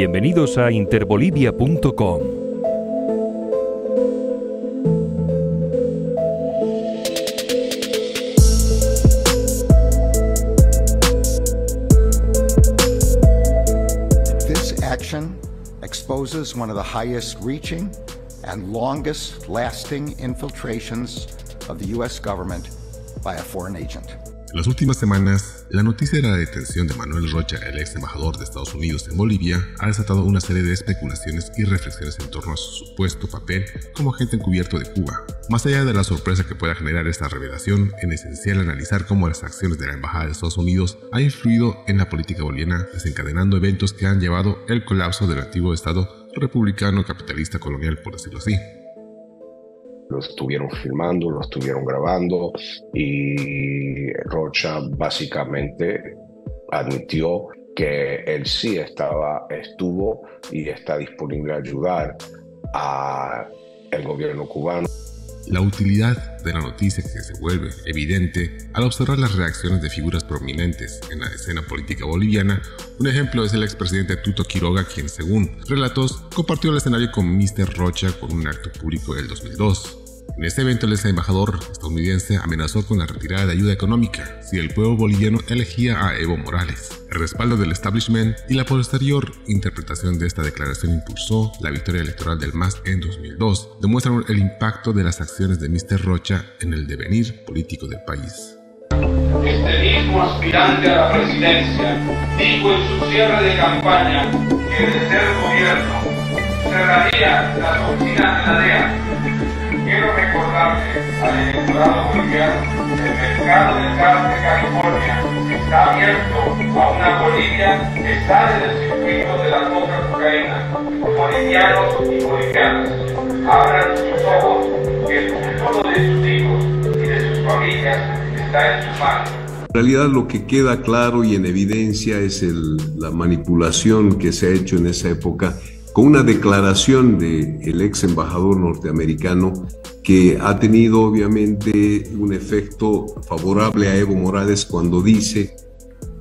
Bienvenidos a interbolivia.com. This action exposes one of the highest reaching and longest lasting infiltrations of the U.S. government by a foreign agent. En las últimas semanas, la noticia de la detención de Manuel Rocha, el ex embajador de Estados Unidos en Bolivia, ha desatado una serie de especulaciones y reflexiones en torno a su supuesto papel como agente encubierto de Cuba. Más allá de la sorpresa que pueda generar esta revelación, es esencial analizar cómo las acciones de la Embajada de Estados Unidos han influido en la política boliviana, desencadenando eventos que han llevado el colapso del antiguo Estado republicano capitalista colonial, por decirlo así. Lo estuvieron filmando, lo estuvieron grabando y Rocha básicamente admitió que él sí estuvo y está disponible a ayudar al gobierno cubano. La utilidad de la noticia que se vuelve evidente al observar las reacciones de figuras prominentes en la escena política boliviana. Un ejemplo es el expresidente Tuto Quiroga, quien, según relatos, compartió el escenario con Mr. Rocha con un acto público del 2002. En este evento, el ex embajador estadounidense amenazó con la retirada de ayuda económica si el pueblo boliviano elegía a Evo Morales. El respaldo del establishment y la posterior interpretación de esta declaración impulsó la victoria electoral del MAS en 2002. Demuestran el impacto de las acciones de Mr. Rocha en el devenir político del país. Este mismo aspirante a la presidencia dijo en su cierre de campaña que de ser gobierno cerraría las oficinas de la DEA. Quiero recordarle al electorado boliviano que el mercado del gas de California está abierto a una Bolivia que sale del circuito de la cocaína. Bolivianos y bolivianas, abran sus ojos, que el futuro de sus hijos y de sus familias está en sus manos. En realidad lo que queda claro y en evidencia es la manipulación que se ha hecho en esa época con una declaración del ex embajador norteamericano que ha tenido obviamente un efecto favorable a Evo Morales cuando dice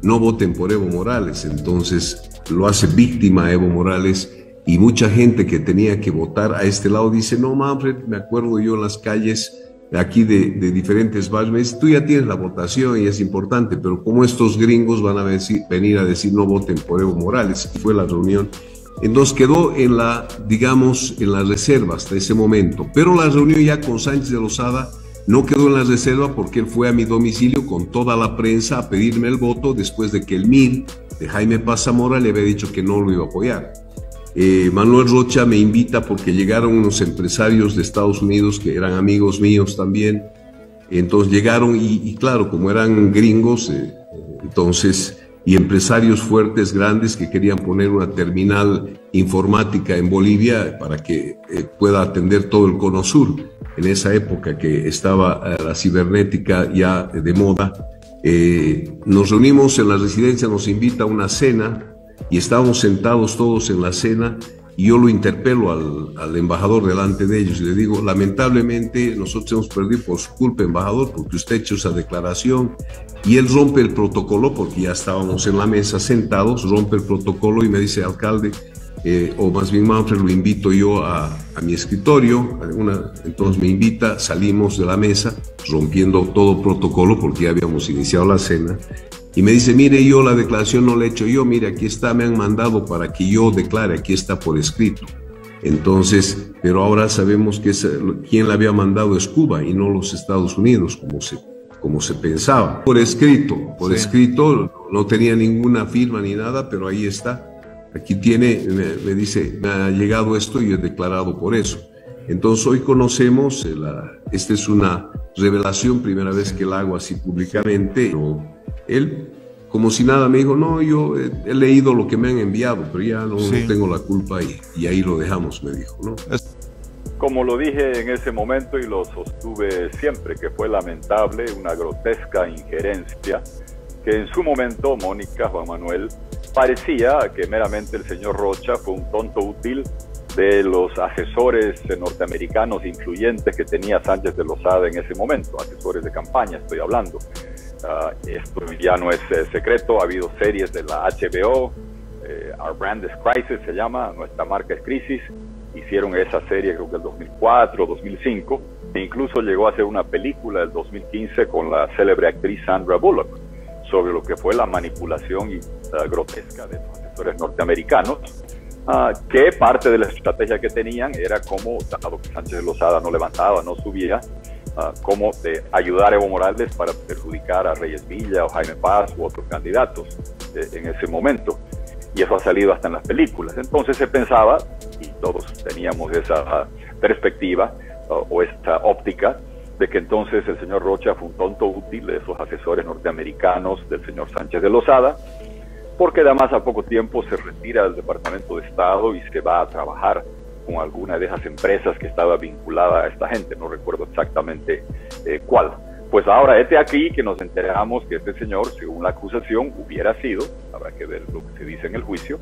no voten por Evo Morales. Entonces lo hace víctima a Evo Morales y mucha gente que tenía que votar a este lado dice no, Manfred, me acuerdo yo en las calles aquí de diferentes barrios, me dice, tú ya tienes la votación y es importante, pero como estos gringos van a venir a decir no voten por Evo Morales. Y fue la reunión. Entonces quedó en la reserva hasta ese momento, pero la reunión ya con Sánchez de Lozada no quedó en la reserva porque él fue a mi domicilio con toda la prensa a pedirme el voto después de que el MIR de Jaime Paz Zamora le había dicho que no lo iba a apoyar. Manuel Rocha me invita porque llegaron unos empresarios de Estados Unidos que eran amigos míos también, entonces llegaron y claro, como eran gringos, y empresarios fuertes, grandes, que querían poner una terminal informática en Bolivia para que pueda atender todo el Cono Sur. En esa época que estaba la cibernética ya de moda, nos reunimos en la residencia, nos invita a una cena y estábamos sentados todos en la cena y yo lo interpelo al embajador delante de ellos y le digo, lamentablemente nosotros hemos perdido por su culpa, embajador, porque usted ha hecho esa declaración. Y él rompe el protocolo porque ya estábamos en la mesa sentados, rompe el protocolo y me dice, alcalde, o más bien Manfred, lo invito yo a mi escritorio. Entonces me invita, salimos de la mesa rompiendo todo protocolo porque ya habíamos iniciado la cena. Y me dice, mire, yo la declaración no la he hecho yo, mire, aquí está, me han mandado para que yo declare, aquí está por escrito. Entonces, pero ahora sabemos que quien la había mandado es Cuba y no los Estados Unidos, como se pensaba. Por escrito, no tenía ninguna firma ni nada, pero ahí está. Aquí tiene, me dice, me ha llegado esto y he declarado por eso. Entonces hoy conocemos, esta es una revelación, primera vez que la hago así públicamente. Pero él, como si nada, me dijo, no, yo he leído lo que me han enviado, pero ya no tengo la culpa y ahí lo dejamos, me dijo, ¿no? Como lo dije en ese momento y lo sostuve siempre, que fue lamentable, una grotesca injerencia, que en su momento, Mónica, Juan Manuel, parecía que meramente el señor Rocha fue un tonto útil de los asesores norteamericanos influyentes que tenía Sánchez de Lozada en ese momento, asesores de campaña estoy hablando. Esto ya no es secreto, ha habido series de la HBO, Our Brand is Crisis se llama, Nuestra Marca es Crisis. Hicieron esa serie creo que el 2004, 2005, e incluso llegó a hacer una película del 2015 con la célebre actriz Sandra Bullock sobre lo que fue la manipulación grotesca de los asesores norteamericanos, que parte de la estrategia que tenían era como, dado que Sánchez de Lozada no levantaba, no subía, como de ayudar a Evo Morales para perjudicar a Reyes Villa o Jaime Paz u otros candidatos en ese momento. Y eso ha salido hasta en las películas. Entonces se pensaba, y todos teníamos esa perspectiva o esta óptica, de que entonces el señor Rocha fue un tonto útil de esos asesores norteamericanos del señor Sánchez de Lozada, porque además a poco tiempo se retira del Departamento de Estado y se va a trabajar con alguna de esas empresas que estaba vinculada a esta gente, no recuerdo exactamente cuál. Pues ahora aquí que nos enteramos que este señor, según la acusación, hubiera sido, habrá que ver lo que se dice en el juicio,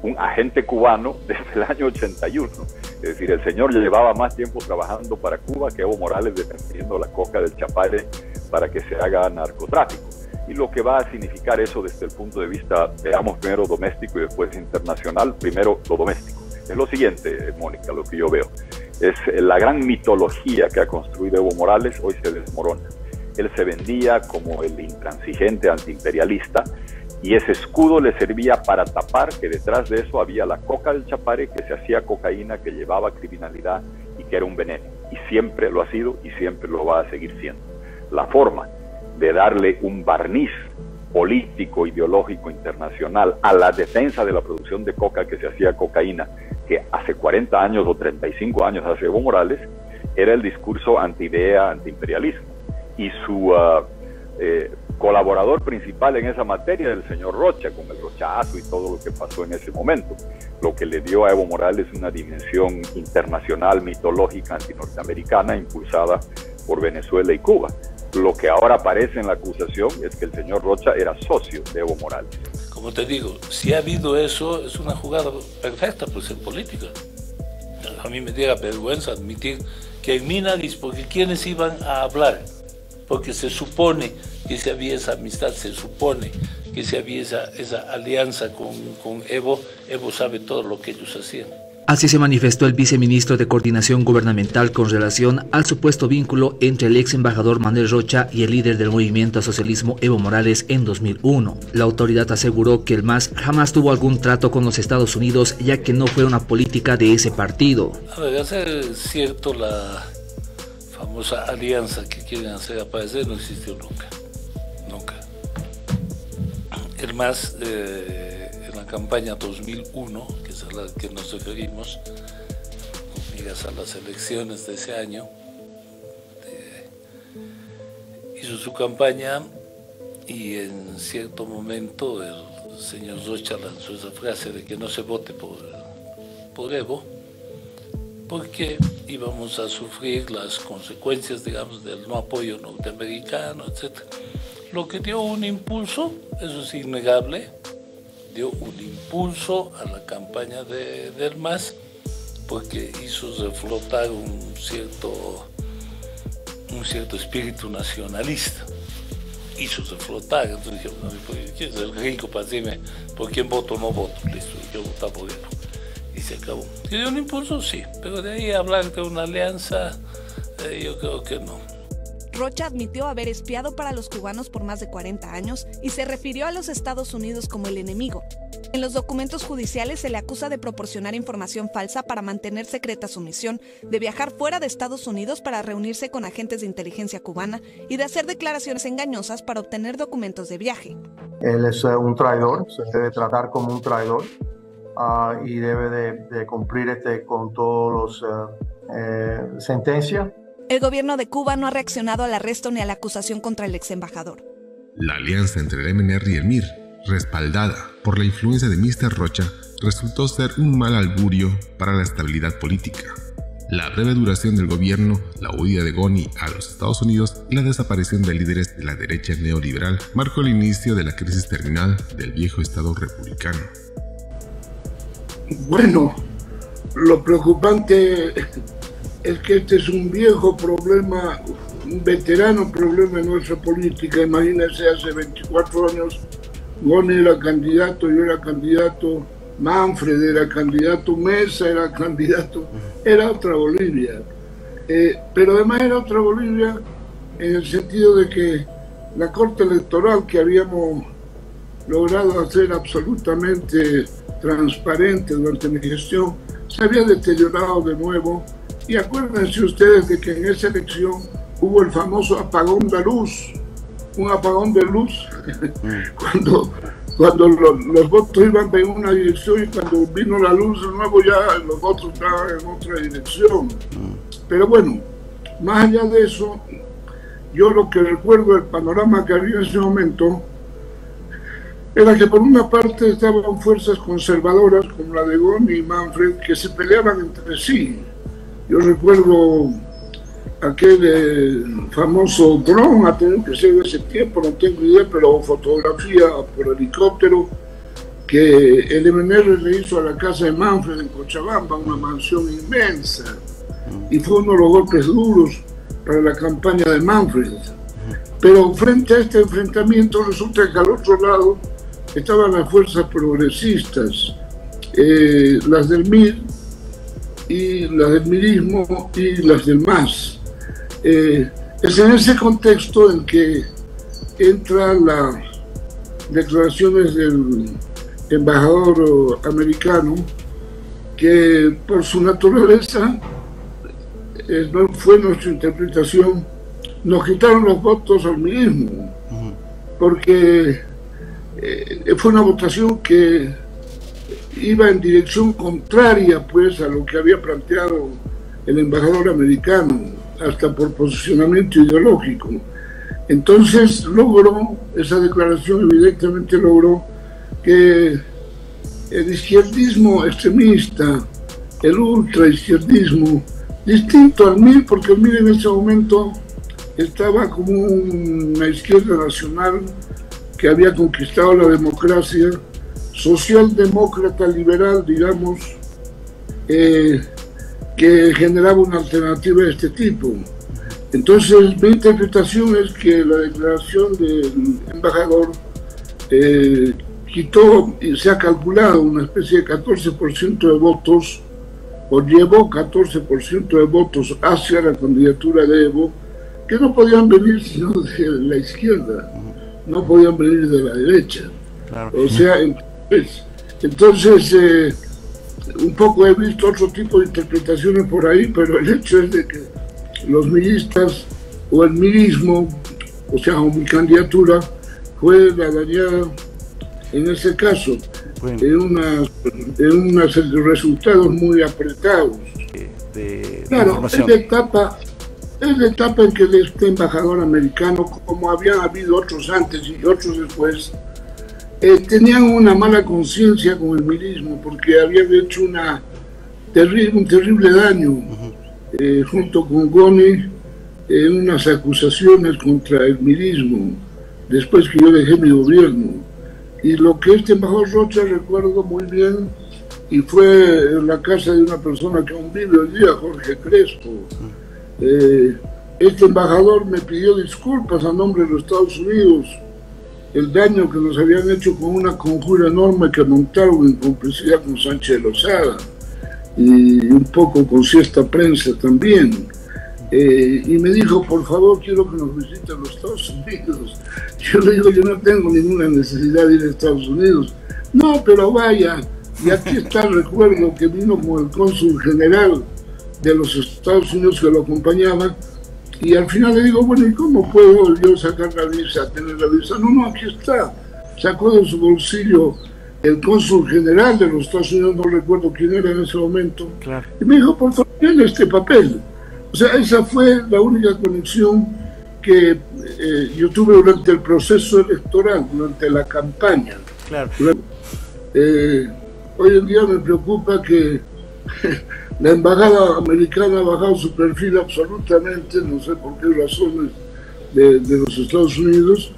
un agente cubano desde el año 81. Es decir, el señor llevaba más tiempo trabajando para Cuba que Evo Morales defendiendo la coca del Chapare para que se haga narcotráfico. Y lo que va a significar eso desde el punto de vista, veamos primero doméstico y después internacional, primero lo doméstico. Es lo siguiente, Mónica, lo que yo veo. Es la gran mitología que ha construido Evo Morales, hoy se desmorona. Él se vendía como el intransigente antiimperialista y ese escudo le servía para tapar que detrás de eso había la coca del Chapare, que se hacía cocaína, que llevaba criminalidad y que era un veneno. Y siempre lo ha sido y siempre lo va a seguir siendo. La forma de darle un barniz político, ideológico, internacional a la defensa de la producción de coca, que se hacía cocaína, que hace 40 años o 35 años hace Evo Morales, era el discurso anti-idea, anti-imperialismo. Y su colaborador principal en esa materia el señor Rocha, con el Rochazo y todo lo que pasó en ese momento, lo que le dio a Evo Morales una dimensión internacional, mitológica, antinorteamericana, impulsada por Venezuela y Cuba. Lo que ahora aparece en la acusación es que el señor Rocha era socio de Evo Morales. Como te digo, si ha habido eso, es una jugada perfecta pues en política. A mí me diera vergüenza admitir que en Minadis, porque ¿quiénes iban a hablar? Porque se supone que si había esa amistad, se supone que si había esa alianza con Evo, Evo sabe todo lo que ellos hacían. Así se manifestó el viceministro de Coordinación Gubernamental con relación al supuesto vínculo entre el ex embajador Manuel Rocha y el líder del movimiento al socialismo Evo Morales en 2001. La autoridad aseguró que el MAS jamás tuvo algún trato con los Estados Unidos, ya que no fue una política de ese partido. A ver, hacer cierto la famosa alianza que quieren hacer aparecer no existió nunca. Nunca. El MAS en la campaña 2001, que es a la que nos referimos, miras a las elecciones de ese año, hizo su campaña y en cierto momento el señor Rocha lanzó esa frase de que no se vote por Evo, porque íbamos a sufrir las consecuencias, digamos, del no apoyo norteamericano, etc. Lo que dio un impulso, eso es innegable, dio un impulso a la campaña del MAS, porque hizo reflotar un cierto espíritu nacionalista. Hizo reflotar, entonces dije, ¿quién es el rico para decirme por quién voto o no voto? Listo, yo votaba por él. Y se acabó. ¿Que dio un impulso? Sí, pero de ahí a hablar de una alianza, yo creo que no. Rocha admitió haber espiado para los cubanos por más de 40 años y se refirió a los Estados Unidos como el enemigo. En los documentos judiciales se le acusa de proporcionar información falsa para mantener secreta su misión, de viajar fuera de Estados Unidos para reunirse con agentes de inteligencia cubana y de hacer declaraciones engañosas para obtener documentos de viaje. Él es un traidor, se debe tratar como un traidor y debe de cumplir con todos los sentencias. El gobierno de Cuba no ha reaccionado al arresto ni a la acusación contra el ex embajador. La alianza entre el MNR y el MIR, respaldada por la influencia de Mr. Rocha, resultó ser un mal augurio para la estabilidad política. La breve duración del gobierno, la huida de Goni a los Estados Unidos y la desaparición de líderes de la derecha neoliberal marcó el inicio de la crisis terminal del viejo Estado republicano. Bueno, lo preocupante es que este es un viejo problema, un veterano problema en nuestra política. Imagínense, hace 24 años Goni era candidato, yo era candidato, Manfred, era candidato Mesa, era candidato, era otra Bolivia. Pero además era otra Bolivia en el sentido de que la Corte Electoral, que habíamos logrado hacer absolutamente transparente durante mi gestión, se había deteriorado de nuevo. Y acuérdense ustedes de que en esa elección hubo el famoso apagón de luz, un apagón de luz, cuando los votos iban en una dirección y cuando vino la luz de nuevo ya los votos estaban en otra dirección. Pero bueno, más allá de eso, yo lo que recuerdo del panorama que había en ese momento era que por una parte estaban fuerzas conservadoras como la de Goni y Manfred que se peleaban entre sí. Yo recuerdo aquel famoso dron, ha tenido que ser de ese tiempo, no tengo idea, pero fotografía por helicóptero que el MNR le hizo a la casa de Manfred en Cochabamba, una mansión inmensa, y fue uno de los golpes duros para la campaña de Manfred. Pero frente a este enfrentamiento resulta que al otro lado estaban las fuerzas progresistas, las del MIR y las del mirismo y las del MAS. Es en ese contexto en que entran las declaraciones del embajador americano, que por su naturaleza, no fue nuestra interpretación, nos quitaron los votos al mirismo, porque fue una votación que iba en dirección contraria pues a lo que había planteado el embajador americano, hasta por posicionamiento ideológico. Entonces logró, esa declaración evidentemente logró que el izquierdismo extremista, el ultraizquierdismo, distinto al MIR, porque el MIR en ese momento estaba como una izquierda nacional que había conquistado la democracia, socialdemócrata liberal, digamos, que generaba una alternativa de este tipo. Entonces mi interpretación es que la declaración del embajador quitó y se ha calculado una especie de 14% de votos, o llevó 14% de votos hacia la candidatura de Evo, que no podían venir sino de la izquierda, no podían venir de la derecha. Claro. O sea, entonces un poco he visto otro tipo de interpretaciones por ahí, pero el hecho es de que los miristas o el mirismo, o sea, mi candidatura fue la dañada en ese caso, bueno, en unos resultados muy apretados. Claro, es la etapa en que este embajador americano, como habían habido otros antes y otros después, tenían una mala conciencia con el mirismo, porque habían hecho un terrible daño junto con Goni en unas acusaciones contra el mirismo después que yo dejé mi gobierno. Y lo que este embajador Rocha recuerdo muy bien, y fue en la casa de una persona que aún vive hoy día, Jorge Crespo. Este embajador me pidió disculpas a nombre de los Estados Unidos, el daño que nos habían hecho con una conjura enorme que montaron en complicidad con Sánchez Lozada y un poco con cierta prensa también. Y me dijo, por favor, quiero que nos visiten los Estados Unidos. Yo le digo, yo no tengo ninguna necesidad de ir a Estados Unidos. No, pero vaya, y aquí está el recuerdo que vino con el cónsul general de los Estados Unidos que lo acompañaba, y al final le digo, bueno, ¿y cómo puedo yo sacar la visa, tener la visa? No, aquí está. Sacó de su bolsillo el cónsul general de los Estados Unidos, no recuerdo quién era en ese momento, claro, y me dijo, por favor, tiene este papel. O sea, esa fue la única conexión que yo tuve durante el proceso electoral, durante la campaña. Claro. Hoy en día me preocupa que la embajada americana ha bajado su perfil absolutamente, no sé por qué razones, de los Estados Unidos,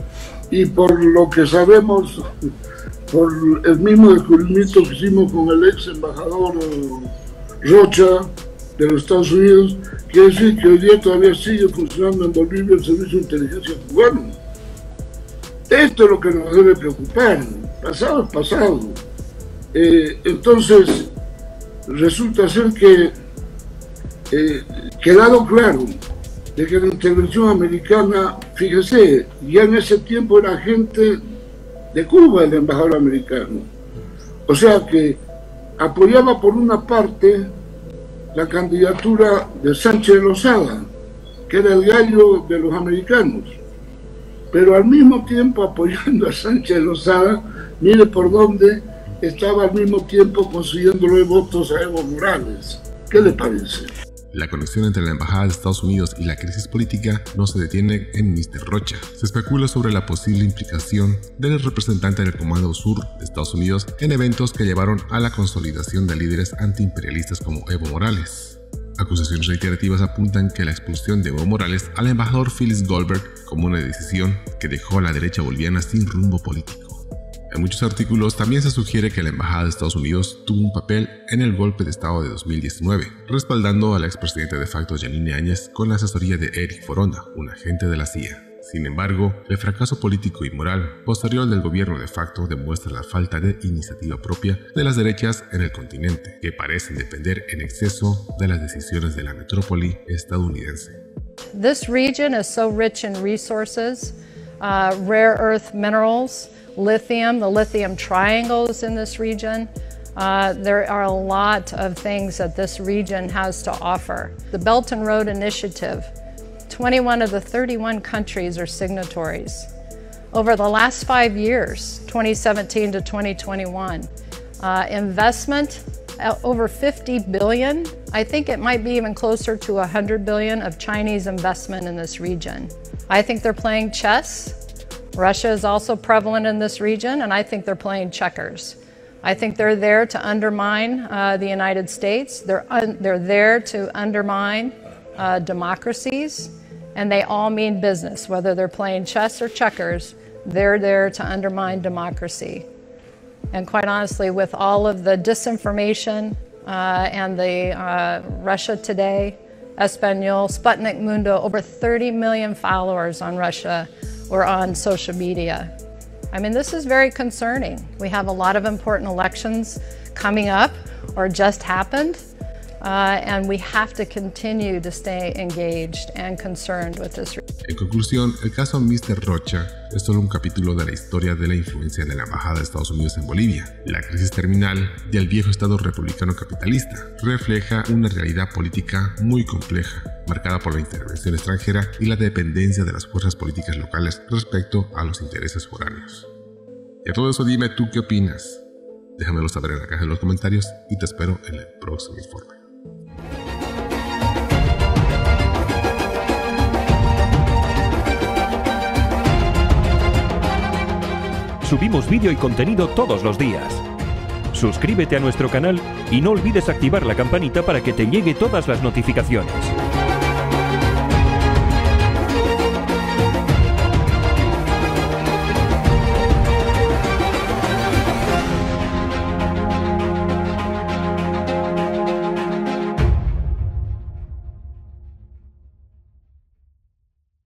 y por lo que sabemos, por el mismo descubrimiento que hicimos con el ex embajador Rocha de los Estados Unidos, quiere decir que hoy día todavía sigue funcionando en Bolivia el Servicio de Inteligencia cubano. Esto es lo que nos debe preocupar. Pasado es pasado. Entonces, resulta ser que quedado claro de que la intervención americana, fíjese, ya en ese tiempo era gente de Cuba el embajador americano. O sea que apoyaba por una parte la candidatura de Sánchez de Lozada, que era el gallo de los americanos, pero al mismo tiempo apoyando a Sánchez de Lozada, mire por dónde estaba al mismo tiempo consiguiéndole votos a Evo Morales. ¿Qué le parece? La conexión entre la Embajada de Estados Unidos y la crisis política no se detiene en Mr. Rocha. Se especula sobre la posible implicación del representante del Comando Sur de Estados Unidos en eventos que llevaron a la consolidación de líderes antiimperialistas como Evo Morales. Acusaciones reiterativas apuntan que la expulsión de Evo Morales al embajador Phyllis Goldberg como una decisión que dejó a la derecha boliviana sin rumbo político. En muchos artículos también se sugiere que la Embajada de Estados Unidos tuvo un papel en el golpe de Estado de 2019, respaldando a la expresidenta de facto Yanine Áñez con la asesoría de Eric Foronda, un agente de la CIA. Sin embargo, el fracaso político y moral posterior del gobierno de facto demuestra la falta de iniciativa propia de las derechas en el continente, que parecen depender en exceso de las decisiones de la metrópoli estadounidense. This region is so rich in resources, rare earth minerals, lithium, the lithium triangles in this region. There are a lot of things that this region has to offer. The Belt and Road Initiative, 21 of the 31 countries are signatories. Over the last 5 years, 2017 to 2021, investment over 50 billion. I think it might be even closer to 100 billion of Chinese investment in this region. I think they're playing chess. Russia is also prevalent in this region, and I think they're playing checkers. I think they're there to undermine the United States. They're there to undermine democracies, and they all mean business. Whether they're playing chess or checkers, they're there to undermine democracy. And quite honestly, with all of the disinformation and the Russia Today, Espanol, Sputnik Mundo, over 30 million followers on Russia or on social media. I mean, this is very concerning. We have a lot of important elections coming up or just happened, and we have to continue to stay engaged and concerned with this. En conclusión, el caso Mr. Rocha es solo un capítulo de la historia de la influencia de la Embajada de Estados Unidos en Bolivia. La crisis terminal del viejo Estado republicano capitalista refleja una realidad política muy compleja, marcada por la intervención extranjera y la dependencia de las fuerzas políticas locales respecto a los intereses foráneos. Y a todo eso dime tú qué opinas. Déjamelo saber en la caja de los comentarios y te espero en el próximo informe. Subimos vídeo y contenido todos los días. Suscríbete a nuestro canal y no olvides activar la campanita para que te llegue todas las notificaciones.